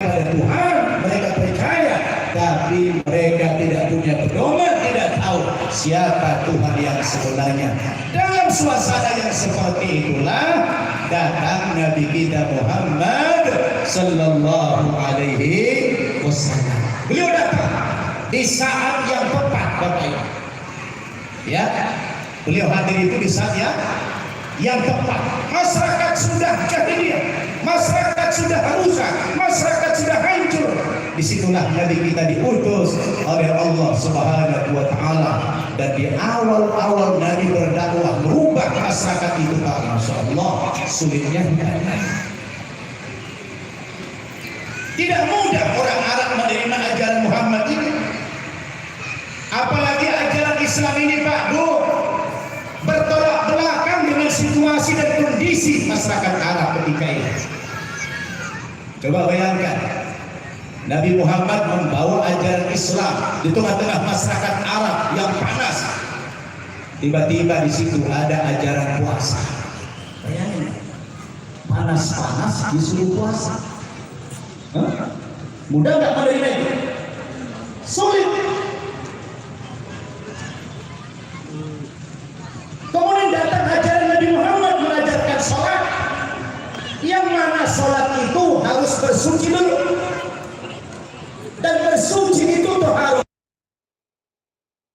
pada Tuhan, mereka percaya, tapi mereka tidak punya pedoman, tidak tahu siapa Tuhan yang sebenarnya. Dalam suasana yang seperti itulah datang Nabi kita Muhammad sallallahu alaihi wasallam. Beliau datang di saat yang tepat, Bapak Ibu. Ya, beliau hadir itu di saat yang tepat. Masyarakat sudah jahiliyah, masyarakat sudah rusak, masyarakat sudah hancur. Disitulah Nabi kita diutus oleh Allah Subhanahu wa Ta'ala, dan di awal-awal Nabi berdakwah merubah masyarakat itu, Pak, Masya Allah, sulitnya tidak mudah orang Arab menerima ajaran Muhammad ini, apalagi ajaran Islam ini, Pak Bu, bertolak belakang dengan situasi dan kondisi masyarakat Arab ketika itu. Coba bayangkan, Nabi Muhammad membawa ajaran Islam di tengah-tengah masyarakat Arab yang panas. Tiba-tiba di situ ada ajaran puasa. Bayangin, panas-panas disuruh puasa. Mudah nggak menerima itu? Sulit. Kemudian datang ajaran Nabi Muhammad mengajarkan sholat, yang mana sholat itu harus bersuci dulu.